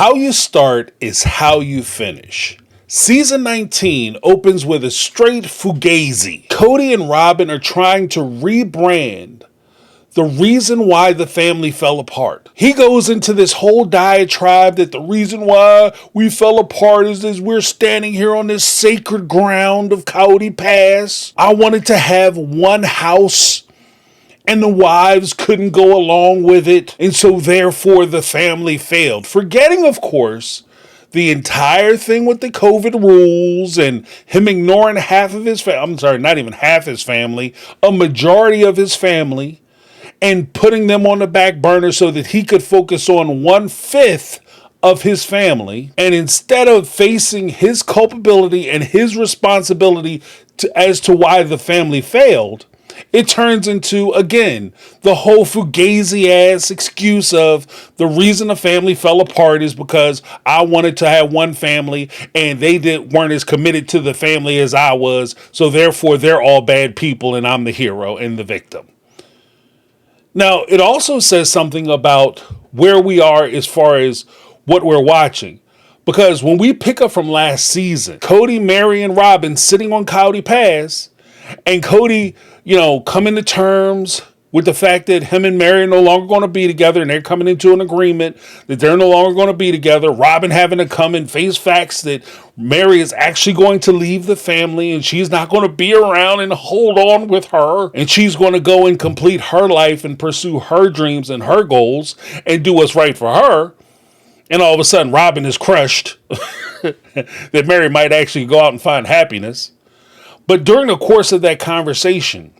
How you start is how you finish. Season 19 opens with a straight fugazi. Kody and Robyn are trying to rebrand the reason why the family fell apart. He goes into this whole diatribe that the reason why we fell apart is we're standing here on this sacred ground of Coyote Pass. I wanted to have one house, and the wives couldn't go along with it, and so therefore the family failed. Forgetting, of course, the entire thing with the COVID rules and him ignoring half of his family, I'm sorry, not even half his family, a majority of his family, and putting them on the back burner so that he could focus on 1/5 of his family. And instead of facing his culpability and his responsibility as to why the family failed, it turns into, again, the whole fugazi-ass excuse of the reason the family fell apart is because I wanted to have one family and they weren't as committed to the family as I was, so therefore they're all bad people and I'm the hero and the victim. Now, it also says something about where we are as far as what we're watching. Because when we pick up from last season, Kody, Mary, and Robyn sitting on Coyote Pass, and Kody, coming to terms with the fact that him and Mary are no longer going to be together, and they're coming into an agreement that they're no longer going to be together. Robyn having to come and face facts that Mary is actually going to leave the family, and she's not going to be around and hold on with her, and she's going to go and complete her life and pursue her dreams and her goals and do what's right for her. And all of a sudden, Robyn is crushed that Mary might actually go out and find happiness. But during the course of that conversation,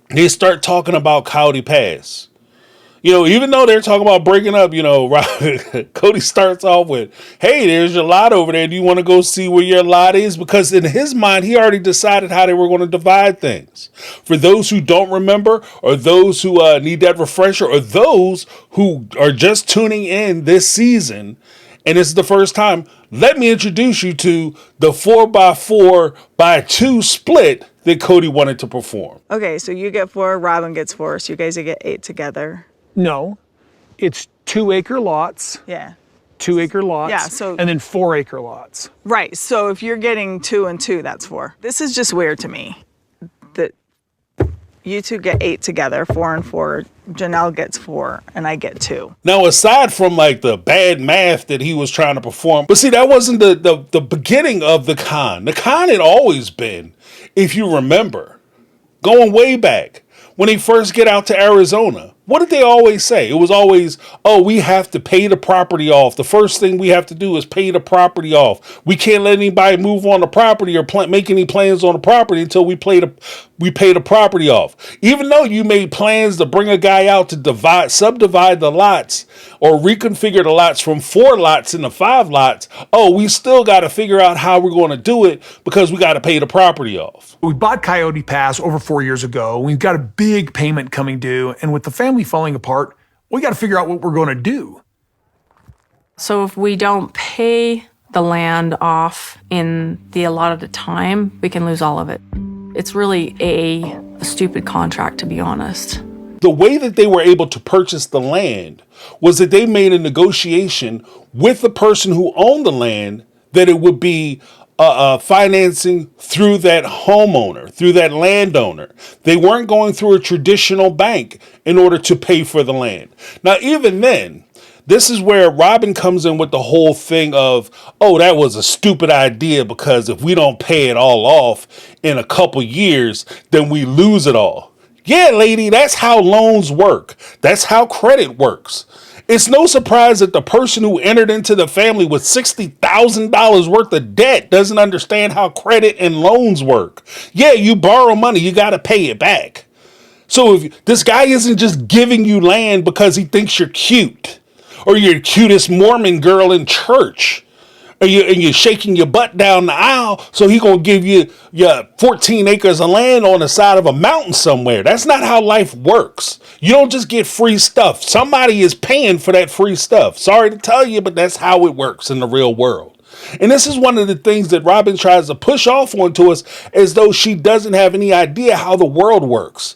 they start talking about Coyote Pass. Even though they're talking about breaking up, Kody starts off with, hey, there's your lot over there. Do you want to go see where your lot is? Because in his mind, he already decided how they were going to divide things. For those who don't remember, or those who need that refresher, or those who are just tuning in this season, and it's the first time, let me introduce you to the 4x4x2 split that Kody wanted to perform. Okay, so you get 4, Robyn gets 4, so you guys get 8 together. No, it's 2-acre lots. Yeah. 2-acre lots. Yeah, and then 4-acre lots. Right, so if you're getting 2 and 2, that's 4. This is just weird to me that you two get 8 together, 4 and 4. Janelle gets 4, and I get 2. Now, aside from the bad math that he was trying to perform, but see, that wasn't the beginning of the con. The con had always been, if you remember, going way back, when they first get out to Arizona, what did they always say? It was always, oh, we have to pay the property off. The first thing we have to do is pay the property off. We can't let anybody move on the property or make any plans on the property until we pay the property off. Even though you made plans to bring a guy out to subdivide the lots or reconfigure the lots from 4 lots into 5 lots, we still got to figure out how we're going to do it because we got to pay the property off. We bought Coyote Pass over 4 years ago. We've got a big payment coming due, and with the family falling apart, we got to figure out what we're going to do. So if we don't pay the land off in the allotted time, we can lose all of it. It's really a stupid contract, to be honest. The way that they were able to purchase the land was that they made a negotiation with the person who owned the land that it would be financing through that homeowner, through that landowner. They weren't going through a traditional bank in order to pay for the land. Now, even then, this is where Robyn comes in with the whole thing of, oh, that was a stupid idea because if we don't pay it all off in a couple years, then we lose it all. Yeah, lady, that's how loans work. That's how credit works. It's no surprise that the person who entered into the family with $60,000 worth of debt doesn't understand how credit and loans work. Yeah, you borrow money, you got to pay it back. So if this guy isn't just giving you land because he thinks you're cute, or you're the cutest Mormon girl in church, and you're shaking your butt down the aisle, so he gonna give you your 14 acres of land on the side of a mountain somewhere. That's not how life works. You don't just get free stuff. Somebody is paying for that free stuff. Sorry to tell you, but that's how it works in the real world. And this is one of the things that Robyn tries to push off onto us as though she doesn't have any idea how the world works.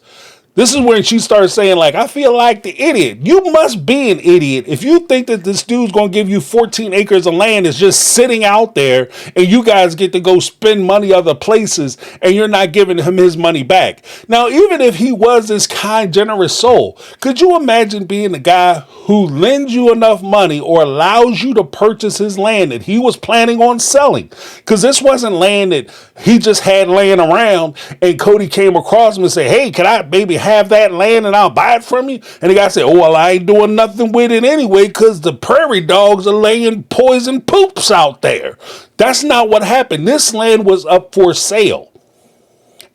This is when she starts saying, like, I feel like the idiot. You must be an idiot if you think that this dude's going to give you 14 acres of land that's just sitting out there and you guys get to go spend money other places and you're not giving him his money back. Now, even if he was this kind, generous soul, could you imagine being the guy who lends you enough money or allows you to purchase his land that he was planning on selling? Because this wasn't land that he just had laying around and Kody came across him and said, hey, can I maybe have that land and I'll buy it from you? And the guy said, oh, well, I ain't doing nothing with it anyway because the prairie dogs are laying poison poops out there. That's not what happened. This land was up for sale.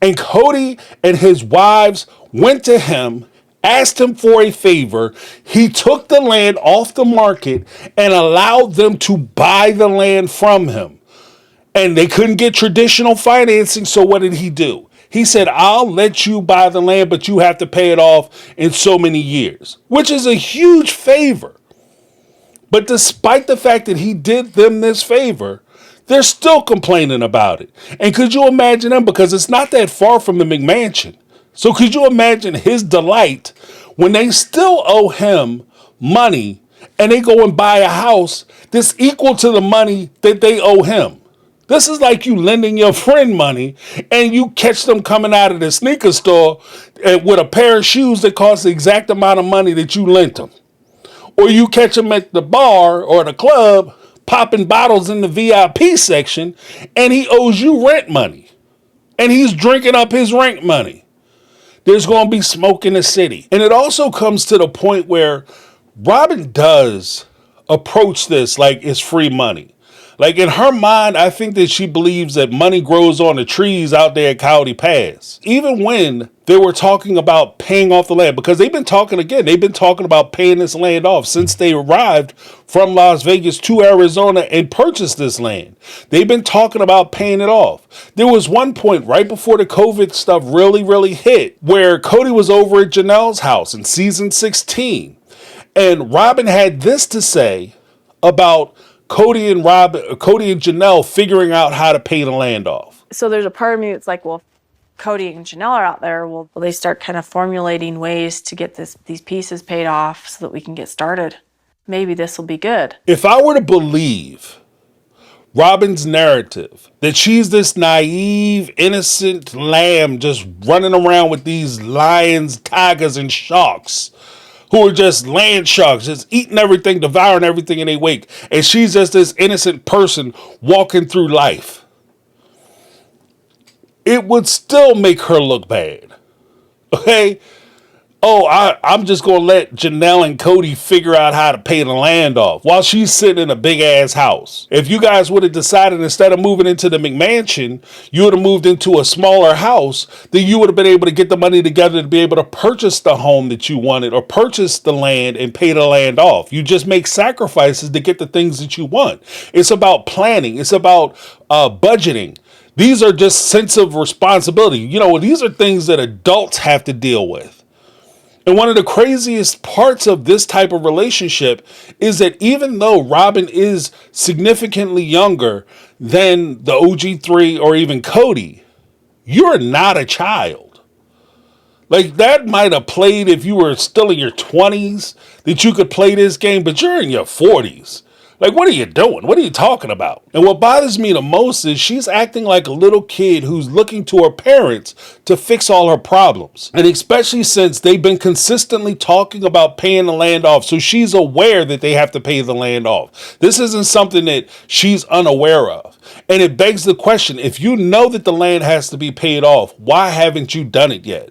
And Kody and his wives went to him, asked him for a favor. He took the land off the market and allowed them to buy the land from him. And they couldn't get traditional financing, so what did he do? He said, I'll let you buy the land, but you have to pay it off in so many years, which is a huge favor. But despite the fact that he did them this favor, they're still complaining about it. And could you imagine them? Because it's not that far from the McMansion. So could you imagine his delight when they still owe him money and they go and buy a house that's equal to the money that they owe him? This is like you lending your friend money and you catch them coming out of the sneaker store with a pair of shoes that cost the exact amount of money that you lent them. Or you catch them at the bar or the club popping bottles in the VIP section and he owes you rent money. And he's drinking up his rent money. There's going to be smoke in the city. And it also comes to the point where Robyn does approach this like it's free money. Like in her mind, I think that she believes that money grows on the trees out there at Coyote Pass. Even when they were talking about paying off the land, because they've been talking about paying this land off since they arrived from Las Vegas to Arizona and purchased this land. They've been talking about paying it off. There was one point right before the COVID stuff really hit where Kody was over at Janelle's house in season 16. And Robyn had this to say about Kody and Janelle figuring out how to pay the land off. So there's a part of me that's like, well, if Kody and Janelle are out there, will they start kind of formulating ways to get these pieces paid off so that we can get started? Maybe this will be good. If I were to believe Robyn's narrative that she's this naive, innocent lamb just running around with these lions, tigers, and sharks who are just land sharks, just eating everything, devouring everything in their wake. And she's just this innocent person walking through life, it would still make her look bad. Okay? Oh, I'm just going to let Janelle and Kody figure out how to pay the land off while she's sitting in a big ass house. If you guys would have decided instead of moving into the McMansion, you would have moved into a smaller house, then you would have been able to get the money together to be able to purchase the home that you wanted or purchase the land and pay the land off. You just make sacrifices to get the things that you want. It's about planning. It's about budgeting. These are just sense of responsibility. You know, these are things that adults have to deal with. And one of the craziest parts of this type of relationship is that even though Robyn is significantly younger than the OG3 or even Kody, you're not a child. Like that might have played if you were still in your 20s that you could play this game, but you're in your 40s. Like, what are you doing? What are you talking about? And what bothers me the most is she's acting like a little kid who's looking to her parents to fix all her problems. And especially since they've been consistently talking about paying the land off. So she's aware that they have to pay the land off. This isn't something that she's unaware of. And it begs the question, if you know that the land has to be paid off, why haven't you done it yet?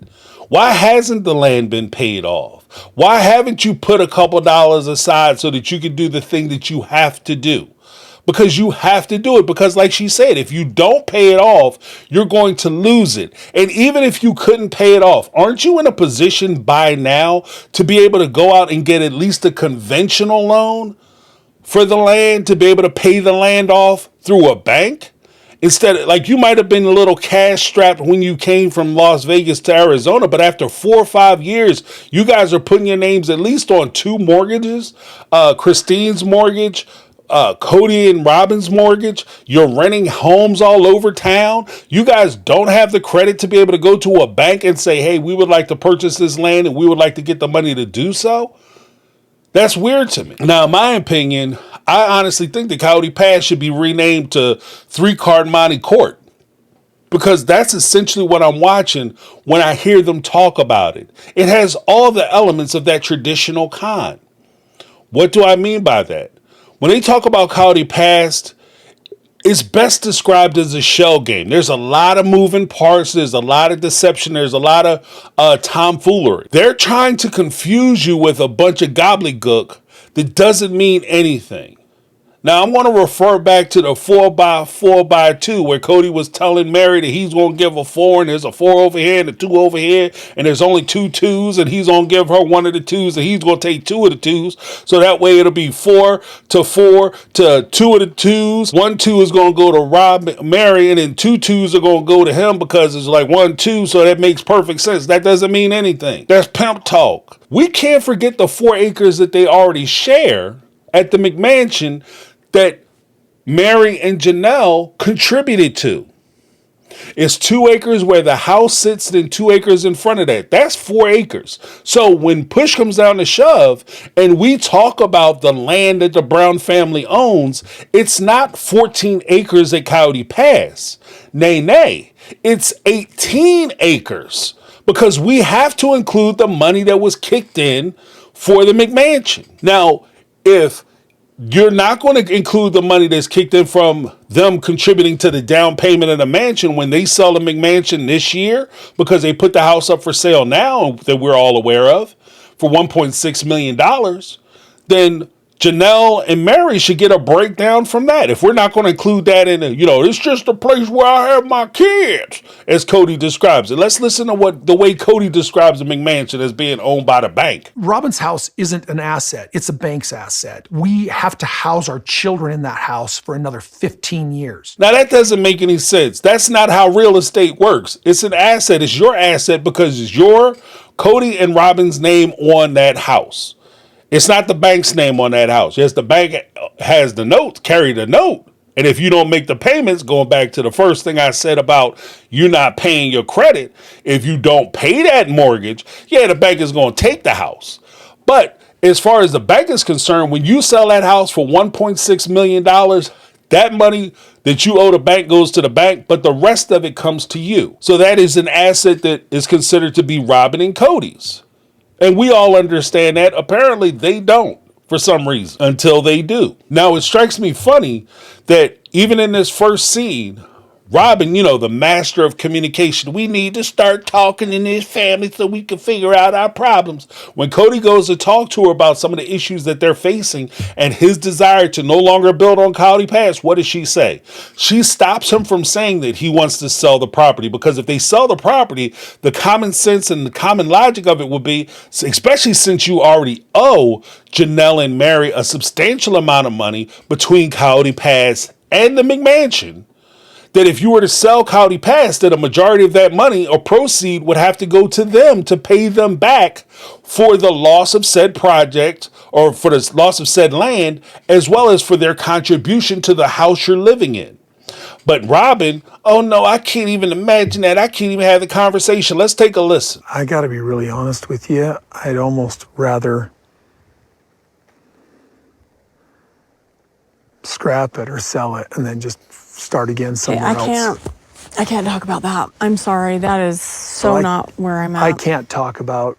Why hasn't the land been paid off? Why haven't you put a couple dollars aside so that you can do the thing that you have to do? Because you have to do it. Because like she said, if you don't pay it off, you're going to lose it. And even if you couldn't pay it off, aren't you in a position by now to be able to go out and get at least a conventional loan for the land to be able to pay the land off through a bank? Instead of, like, you might have been a little cash strapped when you came from Las Vegas to Arizona, but after 4 or 5 years, you guys are putting your names at least on 2 mortgages, Christine's mortgage, Kody and Robyn's mortgage. You're renting homes all over town. You guys don't have the credit to be able to go to a bank and say, hey, we would like to purchase this land and we would like to get the money to do so. That's weird to me. Now, in my opinion, I honestly think the Coyote Pass should be renamed to 3-Card Monte Court. Because that's essentially what I'm watching when I hear them talk about it. It has all the elements of that traditional con. What do I mean by that? When they talk about Coyote Pass, it's best described as a shell game. There's a lot of moving parts. There's a lot of deception. There's a lot of tomfoolery. They're trying to confuse you with a bunch of gobbledygook that doesn't mean anything. Now, I'm going to refer back to the 4x4x2 where Kody was telling Mary that he's going to give a 4 and there's a 4 over here and a 2 over here and there's only 2 2s and he's going to give her one of the 2s and he's going to take 2 of the 2s. So that way it'll be 4 to 4 to 2 of the 2s. 1 2 is going to go to Mary and then 2 2s are going to go to him because it's like 1 2. So that makes perfect sense. That doesn't mean anything. That's pimp talk. We can't forget the 4 acres that they already share at the McMansion that Mary and Janelle contributed to. It's 2 acres where the house sits and 2 acres in front of that. That's 4 acres. So when push comes down to shove and we talk about the land that the Brown family owns, it's not 14 acres at Coyote Pass. Nay, it's 18 acres because we have to include the money that was kicked in for the McMansion. Now, if you're not going to include the money that's kicked in from them contributing to the down payment of the mansion when they sell the McMansion this year because they put the house up for sale now that we're all aware of for $1.6 million, then Janelle and Mary should get a breakdown from that. If we're not going to include that in it, it's just a place where I have my kids, as Kody describes it. Let's listen to the way Kody describes the McMansion as being owned by the bank. Robyn's house isn't an asset. It's a bank's asset. We have to house our children in that house for another 15 years. Now, that doesn't make any sense. That's not how real estate works. It's an asset. It's your asset because it's your Kody and Robyn's name on that house. It's not the bank's name on that house. Yes, the bank has the note, carry the note. And if you don't make the payments, going back to the first thing I said about you not paying your credit, if you don't pay that mortgage, the bank is going to take the house. But as far as the bank is concerned, when you sell that house for $1.6 million, that money that you owe the bank goes to the bank, but the rest of it comes to you. So that is an asset that is considered to be Robyn and Kody's. And we all understand that. Apparently they don't for some reason until they do. Now, it strikes me funny that even in this first scene, Robyn, the master of communication, we need to start talking in this family so we can figure out our problems. When Kody goes to talk to her about some of the issues that they're facing and his desire to no longer build on Coyote Pass, what does she say? She stops him from saying that he wants to sell the property because if they sell the property, the common sense and the common logic of it would be, especially since you already owe Janelle and Mary a substantial amount of money between Coyote Pass and the McMansion, that if you were to sell Coyote Pass, that a majority of that money or proceed would have to go to them to pay them back for the loss of said project or for the loss of said land, as well as for their contribution to the house you're living in. But Robyn, oh no, I can't even imagine that. I can't even have the conversation. Let's take a listen. I got to be really honest with you. I'd almost rather scrap it or sell it and then just start again somewhere else. I can't talk about that. I'm sorry. That is not where I'm at. I can't talk about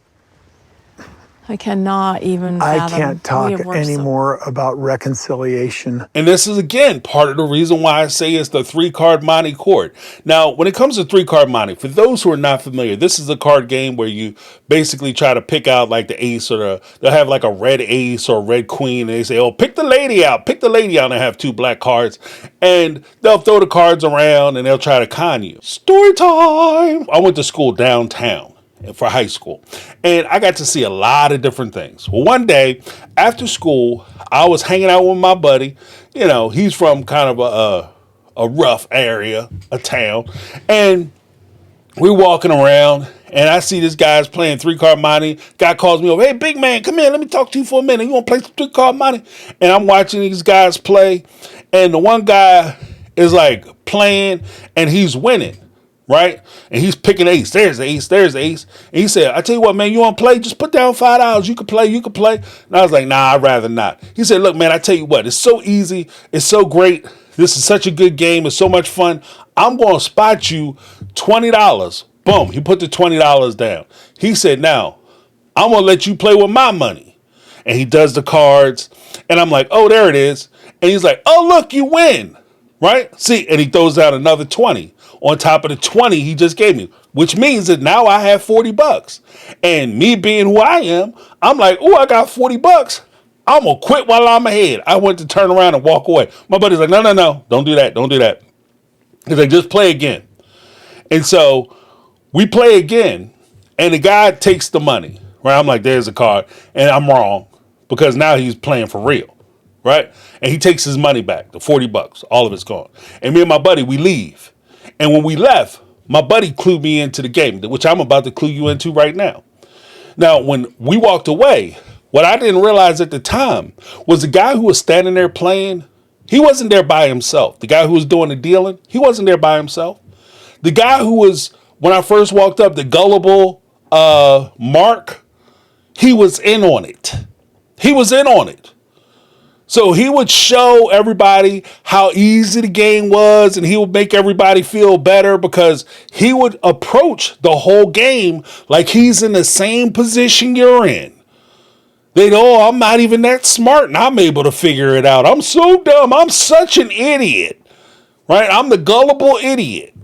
I cannot even I fathom. can't talk anymore about reconciliation. And this is, again, part of the reason why I say it's the 3-card Monte Court. Now, when it comes to 3-card Monte, for those who are not familiar, this is a card game where you basically try to pick out like the ace or they'll have like a red ace or a red queen. And they say, oh, pick the lady out. Pick the lady out. And they have 2 black cards. And they'll throw the cards around and they'll try to con you. Story time. I went to school downtown for high school, and I got to see a lot of different things. Well, one day after school, I was hanging out with my buddy. You know, he's from kind of a rough area, a town, and we're walking around, and I see this guy's playing 3-card money. Guy calls me over, hey, big man, come here, let me talk to you for a minute. You want to play some 3-card money? And I'm watching these guys play, and the one guy is like playing, and he's winning, right? And he's picking ace. There's the ace. There's the ace. And he said, I tell you what, man, you want to play? Just put down $5. You can play. You can play. And I was like, nah, I'd rather not. He said, look, man, I tell you what, it's so easy. It's so great. This is such a good game. It's so much fun. I'm going to spot you $20. Boom. He put the $20 down. He said, now, I'm going to let you play with my money. And he does the cards. And I'm like, oh, there it is. And he's like, oh, look, you win. Right? See, and he throws out another 20 on top of the 20 he just gave me, which means that now I have $40. And me being who I am, I'm like, oh, I got $40. I'm going to quit while I'm ahead. I went to turn around and walk away. My buddy's like, no, don't do that. Don't do that. He's like, just play again. And so we play again, and the guy takes the money, right? I'm like, there's a card, and I'm wrong because now he's playing for real, right? And he takes his money back, the $40, all of it's gone. And me and my buddy, we leave. And when we left, my buddy clued me into the game, which I'm about to clue you into right now. Now, when we walked away, what I didn't realize at the time was the guy who was standing there playing, he wasn't there by himself. The guy who was doing the dealing, he wasn't there by himself. The guy who was, when I first walked up, the gullible Mark, he was in on it. He was in on it. So he would show everybody how easy the game was, and he would make everybody feel better because he would approach the whole game like he's in the same position you're in. They'd, oh, I'm not even that smart, and I'm able to figure it out. I'm so dumb. I'm such an idiot, right? I'm the gullible idiot.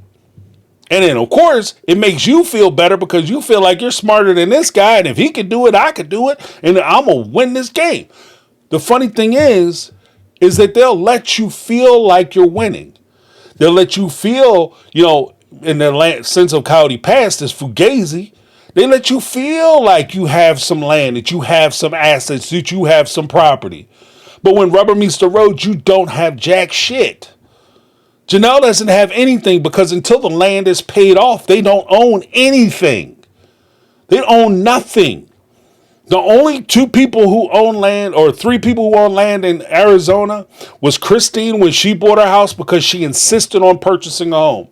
And then, of course, it makes you feel better because you feel like you're smarter than this guy, and if he could do it, I could do it, and I'm going to win this game. The funny thing is that they'll let you feel like you're winning. They'll let you feel, in the sense of Coyote Pass, this Fugazi, they let you feel like you have some land, that you have some assets, that you have some property. But when rubber meets the road, you don't have jack shit. Janelle doesn't have anything because until the land is paid off, they don't own anything. They own nothing. The only 2 people who own land, or 3 people who own land in Arizona, was Christine when she bought her house because she insisted on purchasing a home,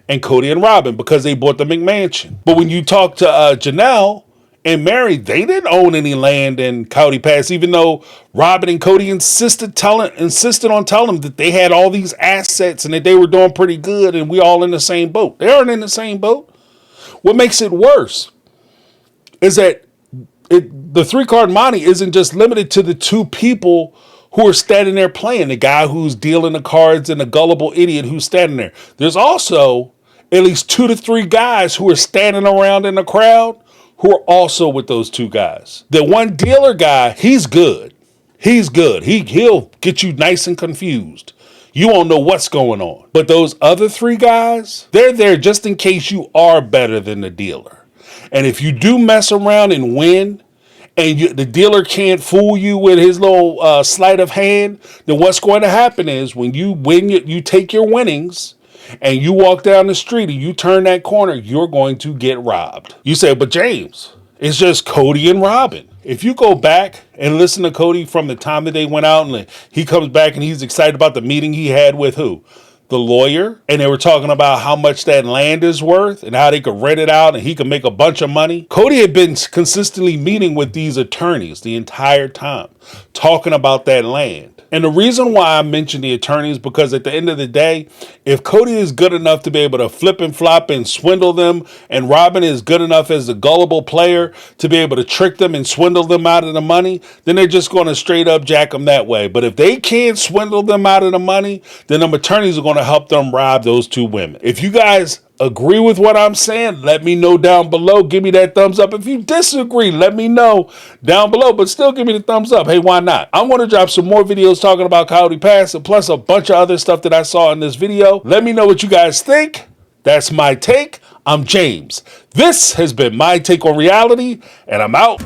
and Kody and Robyn because they bought the McMansion. But when you talk to Janelle and Mary, they didn't own any land in Coyote Pass, even though Robyn and Kody insisted on telling them that they had all these assets and that they were doing pretty good, and we all in the same boat. They aren't in the same boat. What makes it worse is that the 3-card money isn't just limited to the 2 people who are standing there playing, the guy who's dealing the cards and the gullible idiot who's standing there. There's also at least 2 to 3 guys who are standing around in the crowd who are also with those 2 guys. The one dealer guy, he's good. He's good. He'll get you nice and confused. You won't know what's going on. But those other 3 guys, they're there just in case you are better than the dealer. And if you do mess around and win, and the dealer can't fool you with his little sleight of hand, then what's going to happen is when you win, you take your winnings, and you walk down the street and you turn that corner, you're going to get robbed. You say, but James, it's just Kody and Robyn. If you go back and listen to Kody from the time that they went out, and he comes back and he's excited about the meeting he had with who? The lawyer, and they were talking about how much that land is worth and how they could rent it out and he could make a bunch of money. Kody had been consistently meeting with these attorneys the entire time, talking about that land. And the reason why I mention the attorneys, because at the end of the day, if Kody is good enough to be able to flip and flop and swindle them, and Robyn is good enough as a gullible player to be able to trick them and swindle them out of the money, then they're just going to straight up jack them that way. But if they can't swindle them out of the money, then them attorneys are going to help them rob those 2 women. If you guys agree with what I'm saying, let me know down below. Give me that thumbs up. If you disagree, let me know down below, but still give me the thumbs up. Hey, why not? I'm going to drop some more videos talking about Coyote Pass, and plus a bunch of other stuff that I saw in this video. Let me know what you guys think. That's my take. I'm James. This has been My Take on Reality, and I'm out.